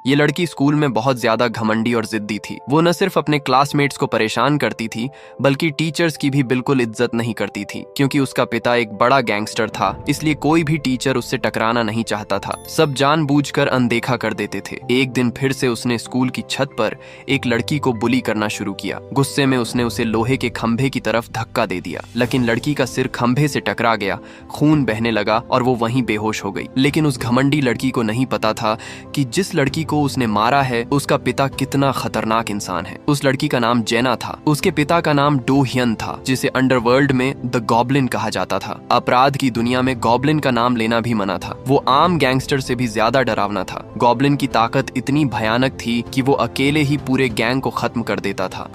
ये लड़की स्कूल में बहुत ज्यादा घमंडी और जिद्दी थी। वो न सिर्फ अपने क्लासमेट्स को परेशान करती थी बल्कि टीचर्स की भी बिल्कुल इज्जत नहीं करती थी। क्योंकि उसका पिता एक बड़ा गैंगस्टर था, इसलिए कोई भी टीचर उससे टकराना नहीं चाहता था। सब जानबूझकर अनदेखा कर देते थे। एक दिन फिर से उसने स्कूल की छत पर एक लड़की को बुली करना शुरू किया। गुस्से में उसने उसे लोहे के खंभे की तरफ धक्का दे दिया, लेकिन लड़की का सिर खंभे से टकरा गया, खून बहने लगा और वो वहीं बेहोश हो गई। लेकिन उस घमंडी लड़की को नहीं पता था कि जिस लड़की को उसने मारा है उसका पिता कितना खतरनाक इंसान है। उस लड़की का नाम जेना था। उसके पिता का नाम डो हियन था, जिसे अंडरवर्ल्ड में द गॉब्लिन कहा जाता था। अपराध की दुनिया में गॉब्लिन का नाम लेना भी मना था। वो आम गैंगस्टर से भी ज्यादा डरावना था। गॉब्लिन की ताकत इतनी भयानक थी कि वो अकेले ही पूरे गैंग को खत्म कर देता था।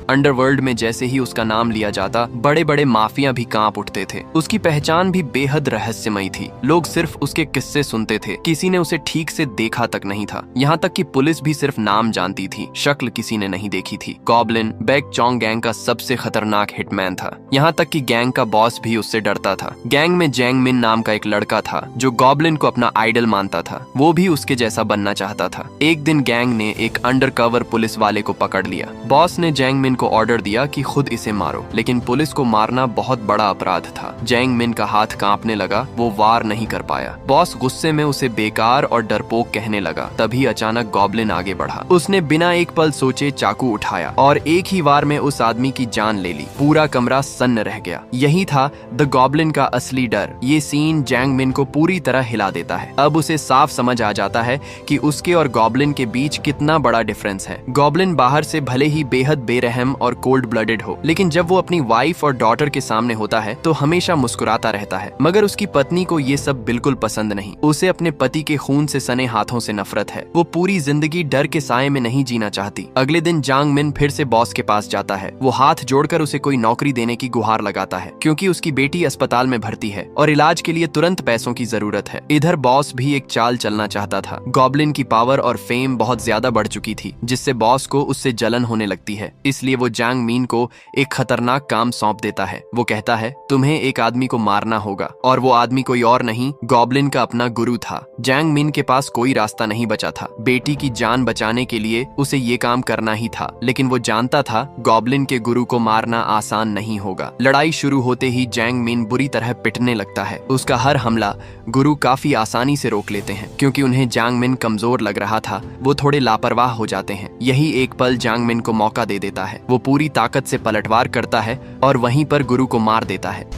अंडरवर्ल्ड में जैसे ही उसका नाम लिया जाता, बड़े बड़े माफिया भी कांप उठते थे। उसकी पहचान भी बेहद रहस्यमयी थी। लोग सिर्फ उसके किस्से सुनते थे, किसी ने उसे ठीक से देखा तक नहीं था। यहाँ तक कि पुलिस भी सिर्फ नाम जानती थी, शक्ल किसी ने नहीं देखी थी। गॉब्लिन बैक चोंग गैंग का सबसे खतरनाक हिटमैन था। यहाँ तक कि गैंग का बॉस भी उससे डरता था। गैंग में जैंग मिन नाम का एक लड़का था जो गॉब्लिन को अपना आइडल मानता था। वो भी उसके जैसा बनना चाहता था। एक दिन गैंग ने एक अंडरकवर पुलिस वाले को पकड़ लिया। बॉस ने जैंग मिन को ऑर्डर दिया कि खुद इसे मारो, लेकिन पुलिस को मारना बहुत बड़ा अपराध था। जैंग मिन का हाथ कांपने लगा, वो वार नहीं कर पाया। बॉस गुस्से में उसे बेकार और डरपोक कहने लगा। तभी अचानक गॉब्लिन आगे बढ़ा। उसने बिना एक पल सोचे चाकू उठाया और एक ही वार में उस आदमी की जान ले ली। पूरा कमरा सन्न रह गया। यही था द गॉब्लिन का असली डर। ये सीन जैंग मिन को पूरी तरह हिला देता है। अब उसे साफ समझ आ जाता है कि उसके और गॉब्लिन के बीच कितना बड़ा डिफरेंस है। गॉब्लिन बाहर से भले ही बेहद बेरहम और कोल्ड ब्लडेड हो, लेकिन जब वो अपनी वाइफ और डॉटर के सामने होता है तो हमेशा मुस्कुराता रहता है। मगर उसकी पत्नी को ये सब बिल्कुल पसंद नहीं। उसे अपने पति के खून से सने हाथों से नफरत है। वो पूरी जिंदगी डर के साए में नहीं जीना चाहती। अगले दिन जांग मिन फिर से बॉस के पास जाता है। वो हाथ जोड़कर उसे कोई नौकरी देने की गुहार लगाता है, क्योंकि उसकी बेटी अस्पताल में भर्ती है और इलाज के लिए तुरंत पैसों की जरूरत है। इधर बॉस भी एक चाल चलना चाहता था। गॉब्लिन की पावर और फेम बहुत ज्यादा बढ़ चुकी थी, जिससे बॉस को उससे जलन होने लगती है। इसलिए वो जैंग मिन को एक खतरनाक काम सौंप देता है। वो कहता है, तुम्हें एक आदमी को मारना होगा, और वो आदमी कोई और नहीं, गॉब्लिन का अपना गुरु था। जैंग मिन के पास कोई रास्ता नहीं बचा था। बेटी की जान बचाने के लिए उसे ये काम करना ही था, लेकिन वो जानता था गॉब्लिन के गुरु को मारना आसान नहीं होगा। लड़ाई शुरू होते ही जैंग मिन बुरी तरह पिटने लगता है। उसका हर हमला गुरु काफी आसानी से रोक लेते हैं। क्योंकि उन्हें जैंग मिन कमजोर लग रहा था, वो थोड़े लापरवाह हो जाते हैं। यही एक पल जैंग मिन को मौका दे देता है। वो पूरी ताकत से पलटवार करता है और वहीं पर गुरु को मार देता है।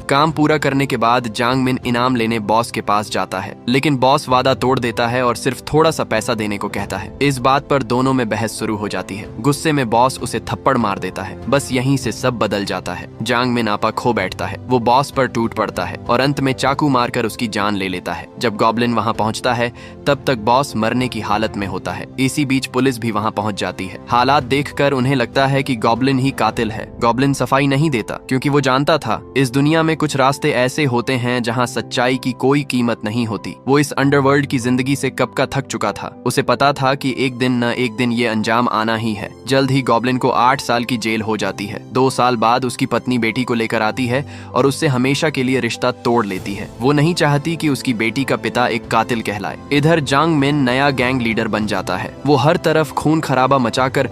काम पूरा करने के बाद जांग मिन इनाम लेने बॉस के पास जाता है, लेकिन बॉस वादा तोड़ देता है और सिर्फ थोड़ा सा पैसा देने को कहता है। इस बात पर दोनों में बहस शुरू हो जाती है। गुस्से में बॉस उसे थप्पड़ मार देता है। बस यहीं से सब बदल जाता है। जांग मिन आपा खो बैठता है। वो बॉस पर टूट पड़ता है और अंत में चाकू मारकर उसकी जान ले लेता है। जब गॉब्लिन वहां पहुंचता है तब तक बॉस मरने की हालत में होता है। इसी बीच पुलिस भी वहां पहुंच जाती है। हालात देखकर उन्हें लगता है कि गॉब्लिन ही कातिल है। गॉब्लिन सफाई नहीं देता, क्योंकि वो जानता था इस दुनिया में कुछ रास्ते ऐसे होते हैं जहां सच्चाई की कोई कीमत नहीं होती। वो इस अंडरवर्ल्ड की जिंदगी से कब का थक चुका था। उसे पता था कि एक दिन न एक दिन ये अंजाम आना ही है। जल्द ही गॉब्लिन को 8 साल की जेल हो जाती है। 2 साल बाद उसकी पत्नी बेटी को लेकर आती है और उससे हमेशा के लिए रिश्ता तोड़ लेती है। वो नहीं चाहती कि उसकी बेटी का पिता एक कातिल कहलाए। इधर जांग मिन नया गैंग लीडर बन जाता है। वो हर तरफ खून खराबा मचाकर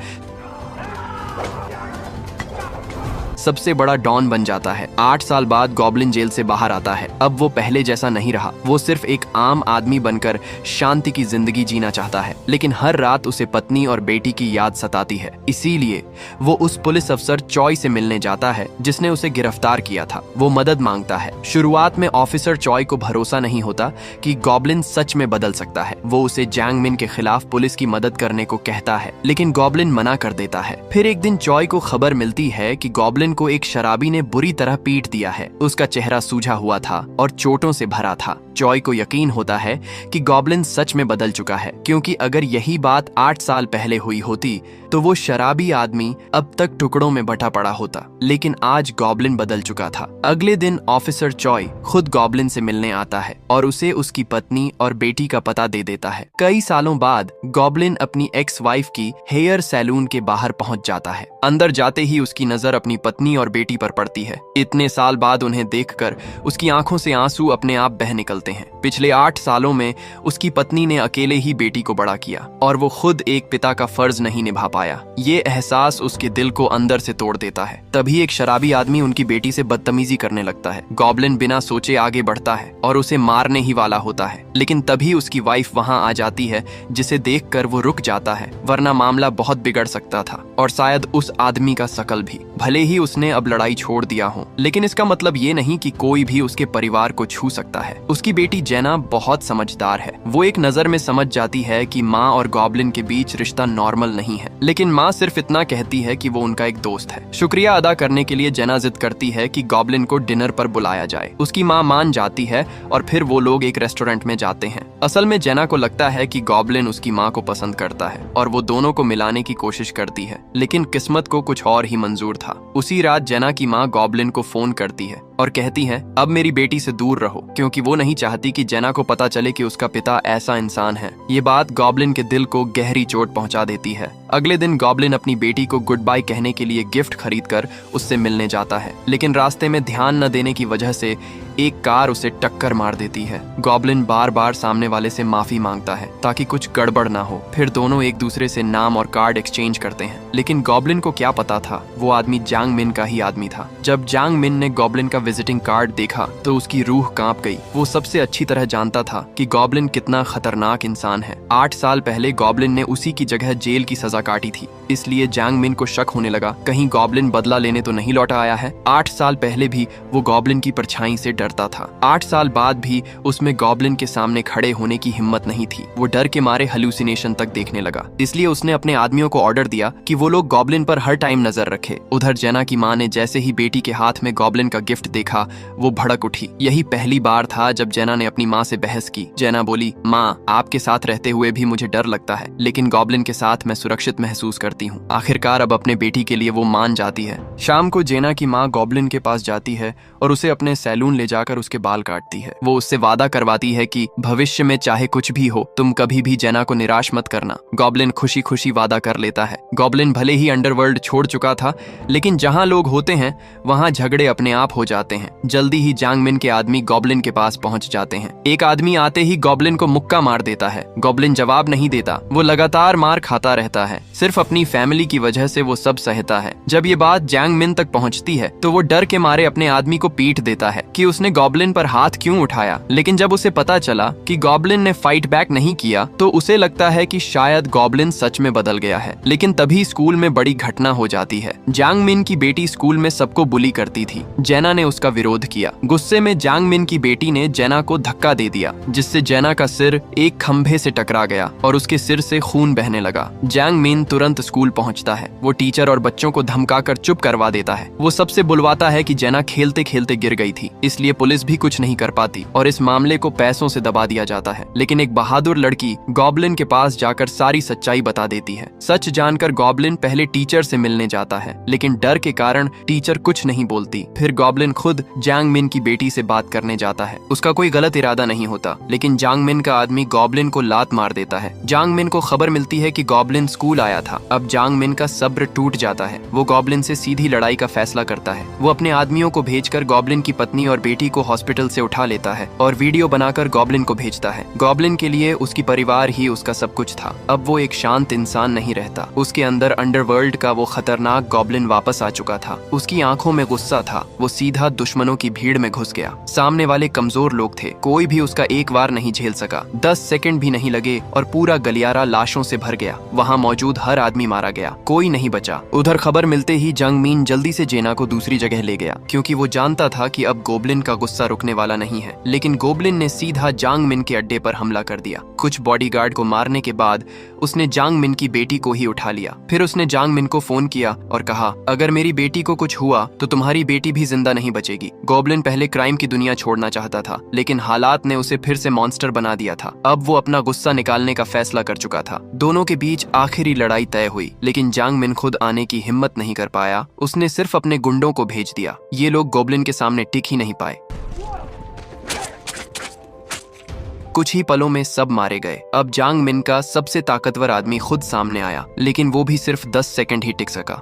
सबसे बड़ा डॉन बन जाता है। 8 साल बाद गॉब्लिन जेल से बाहर आता है। अब वो पहले जैसा नहीं रहा। वो सिर्फ एक आम आदमी बनकर शांति की जिंदगी जीना चाहता है, लेकिन हर रात उसे पत्नी और बेटी की याद सताती है। इसीलिए वो उस पुलिस अफसर चॉय से मिलने जाता है जिसने उसे गिरफ्तार किया था। वो मदद मांगता है। शुरुआत में ऑफिसर चॉय को भरोसा नहीं होता कि गॉब्लिन सच में बदल सकता है। वो उसे जैंग मिन के खिलाफ पुलिस की मदद करने को कहता है, लेकिन गॉब्लिन मना कर देता है। फिर एक दिन चॉय को खबर मिलती है कि गॉब्लिन को एक शराबी ने बुरी तरह पीट दिया है। उसका चेहरा सूजा हुआ था और चोटों से भरा था। चॉय को यकीन होता है कि गॉब्लिन सच में बदल चुका है, क्योंकि अगर यही बात 8 साल पहले हुई होती तो वो शराबी आदमी अब तक टुकड़ों में बटा पड़ा होता। लेकिन आज गॉब्लिन बदल चुका था। अगले दिन ऑफिसर चॉय खुद गॉब्लिन से मिलने आता है और उसे उसकी पत्नी और बेटी का पता दे देता है। कई सालों बाद गॉब्लिन अपनी एक्स वाइफ की हेयर सैलून के बाहर पहुंच जाता है। अंदर जाते ही उसकी नजर अपनी पत्नी पत्नी और बेटी पर पड़ती है। इतने साल बाद उन्हें देखकर उसकी आंखों से आंसू अपने आप बह निकलते हैं। पिछले 8 सालों में उसकी पत्नी ने अकेले ही बेटी को बड़ा किया और वो खुद एक पिता का फर्ज नहीं निभा पाया। ये एहसास उसके दिल को अंदर से तोड़ देता है। तभी एक शराबी आदमी उनकी बेटी से बदतमीजी करने लगता है। गॉब्लिन बिना सोचे आगे बढ़ता है और उसे मारने ही वाला होता है, लेकिन तभी उसकी वाइफ वहां आ जाती है, जिसे देखकर वो रुक जाता है, वरना मामला बहुत बिगड़ सकता था और शायद उस आदमी का शकल भी। भले ही उसने अब लड़ाई छोड़ दिया हो, लेकिन इसका मतलब ये नहीं कि कोई भी उसके परिवार को छू सकता है। उसकी बेटी जेना बहुत समझदार है। वो एक नजर में समझ जाती है कि माँ और गॉब्लिन के बीच रिश्ता नॉर्मल नहीं है, लेकिन माँ सिर्फ इतना कहती है कि वो उनका एक दोस्त है। शुक्रिया अदा करने के लिए जेना जिद करती है कि गॉब्लिन को डिनर पर बुलाया जाए। उसकी माँ मान जाती है और फिर वो लोग एक रेस्टोरेंट में जाते हैं। असल में जेना को लगता है कि गॉब्लिन उसकी माँ को पसंद करता है और वो दोनों को मिलाने की कोशिश करती है, लेकिन किस्मत को कुछ और ही मंजूर था। उसी रात जेना की माँ गॉब्लिन को फोन करती है और कहती है, अब मेरी बेटी से दूर रहो, क्योंकि वो नहीं चाहती कि जेना को पता चले कि उसका पिता ऐसा इंसान है। ये बात गॉब्लिन के दिल को गहरी चोट पहुंचा देती है। अगले दिन गॉब्लिन अपनी बेटी को गुड बाय कहने के लिए गिफ्ट खरीदकर उससे मिलने जाता है, लेकिन रास्ते में ध्यान न देने की वजह से एक कार उसे टक्कर मार देती है। गॉब्लिन बार बार सामने वाले से माफी मांगता है ताकि कुछ गड़बड़ ना हो। फिर दोनों एक दूसरे से नाम और कार्ड एक्सचेंज करते हैं, लेकिन गॉब्लिन को क्या पता था वो आदमी जांग मिन का ही आदमी था। जब जांग मिन ने गॉब्लिन का विजिटिंग कार्ड देखा तो उसकी रूह कांप गई। वो सबसे अच्छी तरह जानता था कि गॉब्लिन कितना खतरनाक इंसान है। 8 साल पहले गॉब्लिन ने उसी की जगह जेल की सजा काटी थी, इसलिए जांग मिन को शक होने लगा कहीं गॉब्लिन बदला लेने तो नहीं लौटा आया है। 8 साल पहले भी वो गॉब्लिन की परछाई से डरता था। 8 साल बाद भी उसमें गॉब्लिन के सामने खड़े होने की हिम्मत नहीं थी। वो डर के मारे हेलुसिनेशन तक देखने लगा, इसलिए उसने अपने आदमियों को ऑर्डर दिया कि वो लोग गॉब्लिन पर हर टाइम नजर रखे। उधर जेना की माँ ने जैसे ही बेटी के हाथ में गॉब्लिन का गिफ्ट देखा, वो भड़क उठी। यही पहली बार था जब जेना ने अपनी माँ से बहस की। जेना बोली, माँ, आपके साथ रहते हुए भी मुझे डर लगता है, लेकिन गॉब्लिन के साथ मैं सुरक्षित महसूस करती हूँ। आखिरकार अब अपने बेटी के लिए वो मान जाती है। शाम को जेना की माँ गॉब्लिन के पास जाती है और उसे अपने सैलून ले जाकर उसके बाल काटती है। वो उससे वादा करवाती है कि भविष्य में चाहे कुछ भी हो, तुम कभी भी जेना को निराश मत करना। गॉब्लिन खुशी खुशी वादा कर लेता है। गॉब्लिन भले ही अंडरवर्ल्ड छोड़ चुका था, लेकिन जहाँ लोग होते हैं वहाँ झगड़े अपने आप हो जाते हैं। जल्दी ही जांग मिन के आदमी गॉब्लिन के पास पहुँच जाते हैं। एक आदमी आते ही गॉब्लिन को मुक्का मार देता है। गॉब्लिन जवाब नहीं देता, वो लगातार मार खाता रहता है। सिर्फ अपनी फैमिली की वजह से वो सब सहता है। जब ये बात जांग मिन तक पहुंचती है तो वो डर के मारे अपने आदमी को पीट देता है कि उसने गॉब्लिन पर हाथ क्यों उठाया। लेकिन जब उसे पता चला कि गॉब्लिन ने फाइट बैक नहीं किया तो उसे लगता है कि शायद गॉब्लिन सच में बदल गया है। लेकिन तभी स्कूल में बड़ी घटना हो जाती है। जांग मिन की बेटी स्कूल में सबको बुली करती थी। जेना ने उसका विरोध किया। गुस्से में जांग मिन की बेटी ने जेना को धक्का दे दिया, जिससे जेना का सिर एक खंभे से टकरा गया और उसके सिर से खून बहने लगा। जांग मिन तुरंत स्कूल पहुंचता है। वो टीचर और बच्चों को धमकाकर चुप करवा देता है। वो सबसे बुलवाता है कि जेना खेलते खेलते गिर गई थी, इसलिए पुलिस भी कुछ नहीं कर पाती और इस मामले को पैसों से दबा दिया जाता है। लेकिन एक बहादुर लड़की गॉब्लिन के पास जाकर सारी सच्चाई बता देती है। सच जानकर गॉब्लिन पहले टीचर से मिलने जाता है, लेकिन डर के कारण टीचर कुछ नहीं बोलती। फिर गॉब्लिन खुद जांग मिन की बेटी से बात करने जाता है। उसका कोई गलत इरादा नहीं होता, लेकिन जांग मिन का आदमी गॉब्लिन को लात मार देता है। जांग मिन को खबर मिलती है कि गॉब्लिन स्कूल आया था। अब जांग मिन का सब्र टूट जाता है। वो गॉब्लिन से सीधी लड़ाई का फैसला करता है। वो अपने आदमियों को भेजकर गॉब्लिन की पत्नी और बेटी को हॉस्पिटल से उठा लेता है और वीडियो बनाकर गॉब्लिन को भेजता है। गॉब्लिन के लिए उसकी परिवार ही उसका सब कुछ था। अब वो एक शांत इंसान नहीं रहता। उसके अंदर अंडरवर्ल्ड का वो खतरनाक गॉब्लिन वापस आ चुका था। उसकी आंखों में गुस्सा था। वो सीधा दुश्मनों की भीड़ में घुस गया। सामने वाले कमजोर लोग थे। कोई भी उसका एक वार नहीं झेल सका। 10 सेकंड भी नहीं लगे और पूरा गलियारा लाशों से भर गया। वहाँ मौजूद हर आदमी मारा गया, कोई नहीं बचा। उधर खबर मिलते ही जांग मिन जल्दी से जेना को दूसरी जगह ले गया, क्योंकि वो जानता था कि अब गॉब्लिन का गुस्सा रुकने वाला नहीं है। लेकिन गॉब्लिन ने सीधा जांग मिन के अड्डे पर हमला कर दिया। कुछ बॉडीगार्ड को मारने के बाद उसने जांग मिन की बेटी को ही उठा लिया। फिर उसने जांग मिन को फोन किया और कहा, अगर मेरी बेटी को कुछ हुआ तो तुम्हारी बेटी भी जिंदा नहीं बचेगी। गॉब्लिन पहले क्राइम की दुनिया छोड़ना चाहता था, लेकिन हालात ने उसे फिर से मॉन्स्टर बना दिया था। अब वो अपना गुस्सा निकालने का फैसला कर चुका था। दोनों के बीच आखिरी लड़ाई तय हुई, लेकिन जांग मिन खुद आने की हिम्मत नहीं कर पाया। उसने सिर्फ अपने गुंडों को भेज दिया। ये लोग गॉब्लिन के सामने टिक ही नहीं पाए। कुछ ही पलों में सब मारे गए। अब जांग मिन का सबसे ताकतवर आदमी खुद सामने आया, लेकिन वो भी सिर्फ 10 सेकंड ही टिक सका।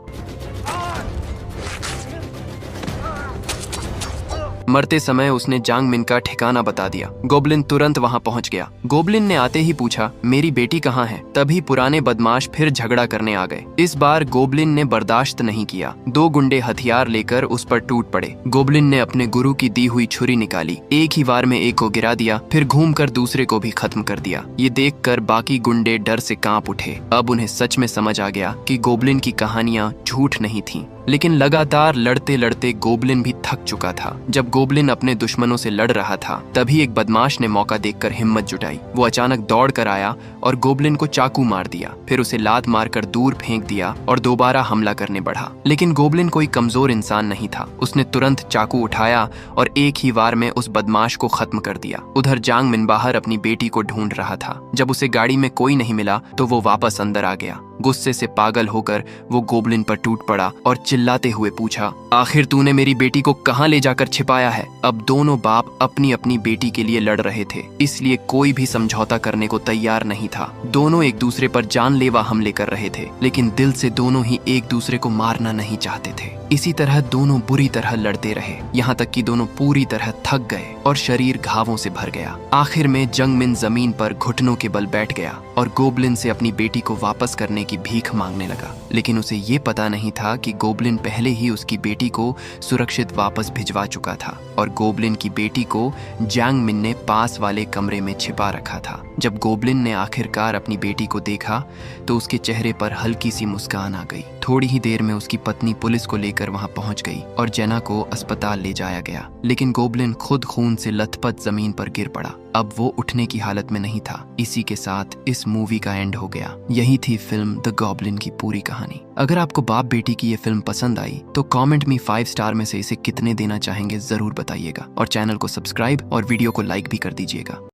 मरते समय उसने जांग मिन का ठिकाना बता दिया। गोबलिन तुरंत वहां पहुंच गया। गोबलिन ने आते ही पूछा, मेरी बेटी कहाँ है? तभी पुराने बदमाश फिर झगड़ा करने आ गए। इस बार गोबलिन ने बर्दाश्त नहीं किया। 2 गुंडे हथियार लेकर उस पर टूट पड़े। गोबलिन ने अपने गुरु की दी हुई छुरी निकाली, एक ही वार में एक को गिरा दिया, फिर घूमकर दूसरे को भी खत्म कर दिया। ये देखकर बाकी गुंडे डर से कांप उठे। अब उन्हें सच में समझ आ गया कि गोबलिन की कहानियां झूठ नहीं थीं। लेकिन लगातार लड़ते लड़ते गोबलिन भी थक चुका था। जब गोबलिन अपने दुश्मनों से लड़ रहा था, तभी एक बदमाश ने मौका देखकर हिम्मत जुटाई। वो अचानक दौड़ कर आया और गोबलिन को चाकू मार दिया, फिर उसे लात मारकर दूर फेंक दिया और दोबारा हमला करने बढ़ा। लेकिन गोबलिन कोई कमजोर इंसान नहीं था। उसने तुरंत चाकू उठाया और एक ही वार में उस बदमाश को खत्म कर दिया। उधर जांग मिन बाहर अपनी बेटी को ढूंढ रहा था। जब उसे गाड़ी में कोई नहीं मिला तो वो वापस अंदर आ गया। गुस्से से पागल होकर वो गोबलिन पर टूट पड़ा और चिल्लाते हुए पूछा, आखिर तूने मेरी बेटी को कहाँ ले जाकर छिपाया है? अब दोनों बाप अपनी अपनी बेटी के लिए लड़ रहे थे, इसलिए कोई भी समझौता करने को तैयार नहीं था। दोनों एक दूसरे पर जानलेवा हमले कर रहे थे, लेकिन दिल से दोनों ही एक दूसरे को मारना नहीं चाहते थे। इसी तरह दोनों बुरी तरह लड़ते रहे, यहाँ तक कि दोनों पूरी तरह थक गए और शरीर घावों से भर गया। आखिर में जंग मिन जमीन पर घुटनों के बल बैठ गया और गोबलिन से अपनी बेटी को वापस करने की भीख मांगने लगा। लेकिन उसे ये पता नहीं था कि गोबलिन पहले ही उसकी बेटी को सुरक्षित वापस भिजवा चुका था और गोबलिन की बेटी को जांग मिन ने पास वाले कमरे में छिपा रखा था। जब गोबलिन ने आखिरकार अपनी बेटी को देखा तो उसके चेहरे पर हल्की सी मुस्कान आ गई। थोड़ी ही देर में उसकी पत्नी पुलिस को लेकर वहां पहुंच गई और जेना को अस्पताल ले जाया गया। लेकिन गोबलिन खुद खून से लथपथ जमीन पर गिर पड़ा। अब वो उठने की हालत में नहीं था। इसी के साथ इस मूवी का एंड हो गया। यही थी फिल्म द गॉब्लिन की पूरी कहानी। अगर आपको बाप बेटी की ये फिल्म पसंद आई तो कमेंट में 5 स्टार में से इसे कितने देना चाहेंगे जरूर बताइएगा और चैनल को सब्सक्राइब और वीडियो को लाइक भी कर दीजिएगा।